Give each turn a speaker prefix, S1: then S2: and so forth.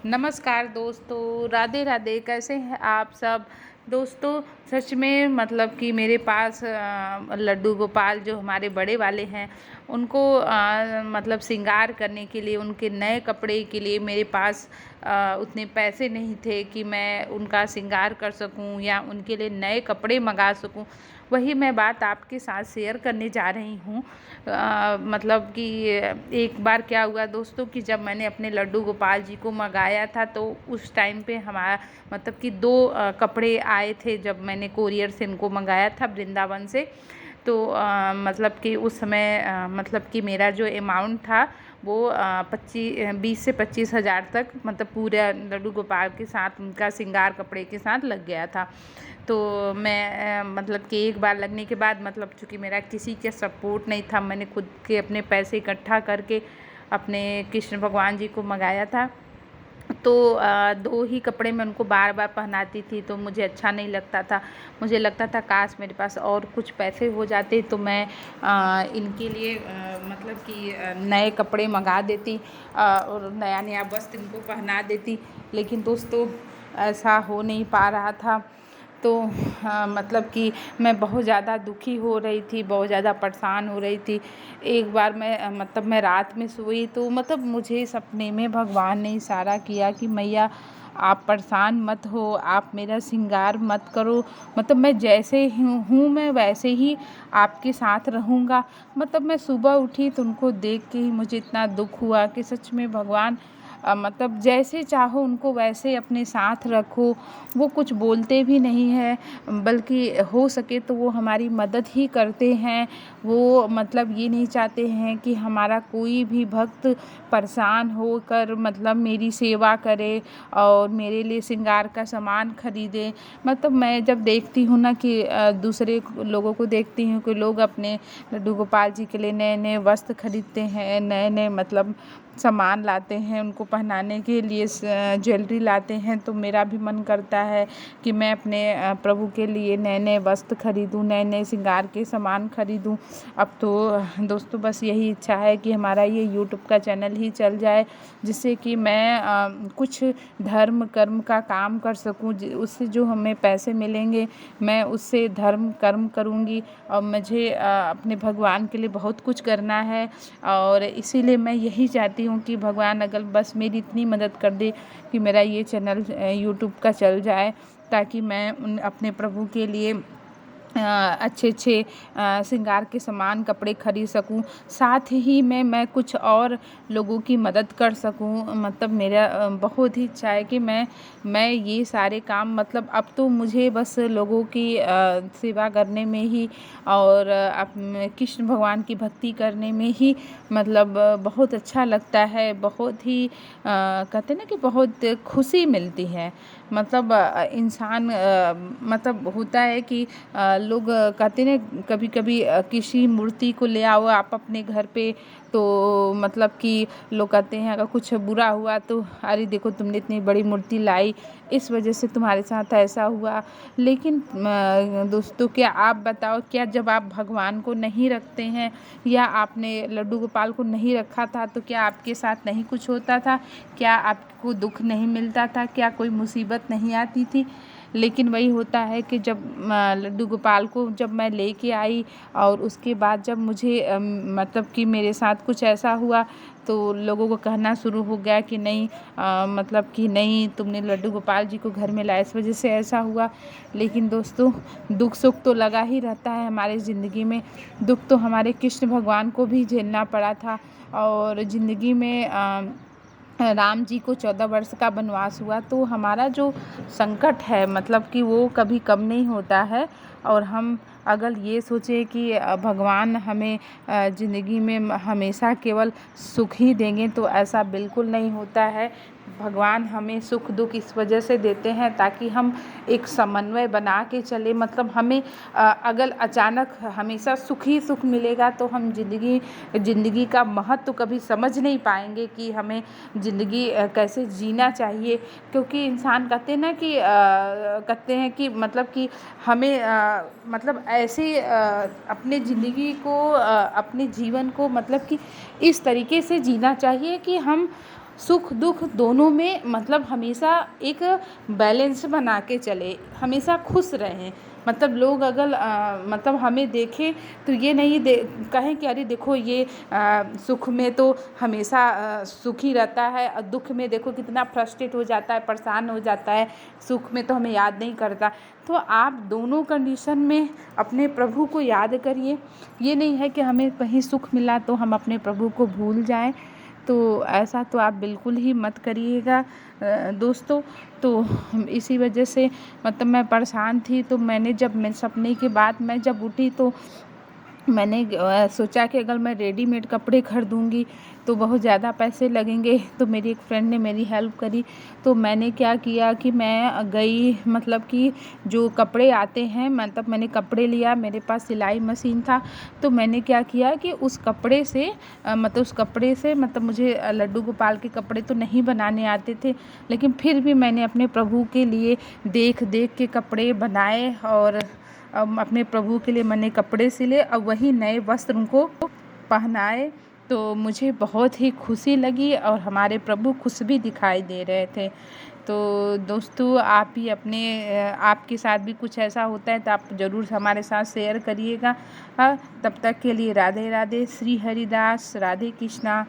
S1: नमस्कार दोस्तों, राधे राधे। कैसे हैं आप सब दोस्तों? सच में मतलब कि मेरे पास लड्डू गोपाल जो हमारे बड़े वाले हैं उनको मतलब श्रृंगार करने के लिए, उनके नए कपड़े के लिए मेरे पास उतने पैसे नहीं थे कि मैं उनका श्रृंगार कर सकूं या उनके लिए नए कपड़े मंगा सकूं। वही मैं बात आपके साथ शेयर करने जा रही हूँ। मतलब कि एक बार क्या हुआ दोस्तों कि जब मैंने अपने लड्डू गोपाल जी को मंगाया था तो उस टाइम पे हमारा मतलब कि दो कपड़े आए थे जब मैंने कोरियर से इनको मंगाया था वृंदावन से। तो मतलब कि उस समय मतलब कि मेरा जो अमाउंट था वो 20 से 25 हज़ार तक मतलब पूरा लड्डू गोपाल के साथ उनका श्रृंगार कपड़े के साथ लग गया था। तो मैं मतलब कि एक बार लगने के बाद मतलब चूँकि मेरा किसी के सपोर्ट नहीं था, मैंने खुद के अपने पैसे इकट्ठा करके अपने कृष्ण भगवान जी को मंगाया था। तो दो ही कपड़े मैं उनको बार बार पहनाती थी तो मुझे अच्छा नहीं लगता था। मुझे लगता था काश मेरे पास और कुछ पैसे हो जाते तो मैं इनके लिए मतलब कि नए कपड़े मंगा देती और नया नया वस्त्र इनको पहना देती। लेकिन दोस्तों ऐसा हो नहीं पा रहा था। तो मतलब कि मैं बहुत ज़्यादा दुखी हो रही थी, बहुत ज़्यादा परेशान हो रही थी। एक बार मतलब मैं रात में सोई तो मतलब मुझे सपने में भगवान ने इशारा किया कि मैया आप परेशान मत हो, आप मेरा श्रृंगार मत करो, मतलब मैं जैसे हूँ मैं वैसे ही आपके साथ रहूँगा। मतलब मैं सुबह उठी तो उनको देख के ही मुझे इतना दुख हुआ कि सच में भगवान मतलब जैसे चाहो उनको वैसे अपने साथ रखो। वो कुछ बोलते भी नहीं हैं बल्कि हो सके तो वो हमारी मदद ही करते हैं। वो मतलब ये नहीं चाहते हैं कि हमारा कोई भी भक्त परेशान होकर मतलब मेरी सेवा करे और मेरे लिए श्रृंगार का सामान खरीदे। मतलब मैं जब देखती हूँ ना कि दूसरे लोगों को देखती हूँ कि लोग अपने लड्डू गोपाल जी के लिए नए नए वस्त्र खरीदते हैं, नए नए मतलब सामान लाते हैं उनको पहनाने के लिए, ज्वेलरी लाते हैं, तो मेरा भी मन करता है कि मैं अपने प्रभु के लिए नए नए वस्त्र खरीदूं, नए नए श्रृंगार के सामान खरीदूं। अब तो दोस्तों बस यही इच्छा है कि हमारा ये यूट्यूब का चैनल ही चल जाए जिससे कि मैं कुछ धर्म कर्म का काम कर सकूं। उससे जो हमें पैसे मिलेंगे मैं उससे धर्म कर्म करूंगी और मुझे अपने भगवान के लिए बहुत कुछ करना है। और इसीलिए मैं यही चाहती हूँ कि भगवान अगर बस मेरी इतनी मदद कर दे कि मेरा ये चैनल यूट्यूब का चल जाए ताकि मैं अपने प्रभु के लिए अच्छे अच्छे श्रृंगार के सामान कपड़े खरीद सकूं। साथ ही मैं कुछ और लोगों की मदद कर सकूं। मतलब मेरा बहुत ही इच्छा है कि मैं ये सारे काम मतलब अब तो मुझे बस लोगों की सेवा करने में ही और कृष्ण भगवान की भक्ति करने में ही मतलब बहुत अच्छा लगता है। बहुत ही कहते हैं ना कि बहुत खुशी मिलती है। मतलब इंसान मतलब होता है कि लोग कहते हैं कभी कभी किसी मूर्ति को ले आओ आप अपने घर पे तो मतलब कि लोग कहते हैं अगर कुछ बुरा हुआ तो अरे देखो तुमने इतनी बड़ी मूर्ति लाई, इस वजह से तुम्हारे साथ ऐसा हुआ। लेकिन दोस्तों क्या आप बताओ, क्या जब आप भगवान को नहीं रखते हैं या आपने लड्डू गोपाल को नहीं रखा था तो क्या आपके साथ नहीं कुछ होता था? क्या आपको दुख नहीं मिलता था? क्या कोई मुसीबत नहीं आती थी? लेकिन वही होता है कि जब लड्डू गोपाल को जब मैं लेके आई और उसके बाद जब मुझे मतलब कि मेरे साथ कुछ ऐसा हुआ तो लोगों को कहना शुरू हो गया कि नहीं मतलब कि नहीं तुमने लड्डू गोपाल जी को घर में लाया इस वजह से ऐसा हुआ। लेकिन दोस्तों दुख सुख तो लगा ही रहता है हमारे ज़िंदगी में। दुख तो हमारे कृष्ण भगवान को भी झेलना पड़ा था और ज़िंदगी में राम जी को 14 वर्ष का वनवास हुआ तो हमारा जो संकट है मतलब कि वो कभी कम नहीं होता है। और हम अगर ये सोचें कि भगवान हमें ज़िंदगी में हमेशा केवल सुख ही देंगे तो ऐसा बिल्कुल नहीं होता है। भगवान हमें सुख दुख इस वजह से देते हैं ताकि हम एक समन्वय बना के चले। मतलब हमें अगर अचानक हमेशा सुख ही सुख मिलेगा तो हम ज़िंदगी का महत्व कभी समझ नहीं पाएंगे कि हमें ज़िंदगी कैसे जीना चाहिए। क्योंकि इंसान कहते हैं कि मतलब कि हमें मतलब ऐसे अपने ज़िंदगी को अपने जीवन को मतलब कि इस तरीके से जीना चाहिए कि हम सुख दुख दोनों में मतलब हमेशा एक बैलेंस बना के चले, हमेशा खुश रहें। मतलब लोग अगर मतलब हमें देखें तो ये नहीं कहें कि अरे देखो ये सुख में तो हमेशा सुखी रहता है और दुख में देखो कितना फ्रस्ट्रेट हो जाता है, परेशान हो जाता है, सुख में तो हमें याद नहीं करता। तो आप दोनों कंडीशन में अपने प्रभु को याद करिए। ये नहीं है कि हमें कहीं सुख मिला तो हम अपने प्रभु को भूल जाएं, तो ऐसा तो आप बिल्कुल ही मत करिएगा दोस्तों। तो इसी वजह से मतलब मैं परेशान थी, तो मैंने जब मैं सपने के बाद मैं जब उठी तो मैंने सोचा कि अगर मैं रेडीमेड कपड़े खरीदूँगी तो बहुत ज़्यादा पैसे लगेंगे। तो मेरी एक फ्रेंड ने मेरी हेल्प करी, तो मैंने क्या किया कि मैं गई मतलब कि जो कपड़े आते हैं, मतलब मैंने कपड़े लिया, मेरे पास सिलाई मशीन था, तो मैंने क्या किया कि उस कपड़े से मतलब मुझे लड्डू गोपाल के कपड़े तो नहीं बनाने आते थे, लेकिन फिर भी मैंने अपने प्रभु के लिए देख देख के कपड़े बनाए और अपने प्रभु के लिए मैंने कपड़े सिले और वही नए वस्त्र उनको पहनाए। तो मुझे बहुत ही खुशी लगी और हमारे प्रभु खुश भी दिखाई दे रहे थे। तो दोस्तों आप भी आपके साथ भी कुछ ऐसा होता है तो आप ज़रूर हमारे साथ शेयर करिएगा। तब तक के लिए राधे राधे, श्री हरिदास, राधे कृष्णा।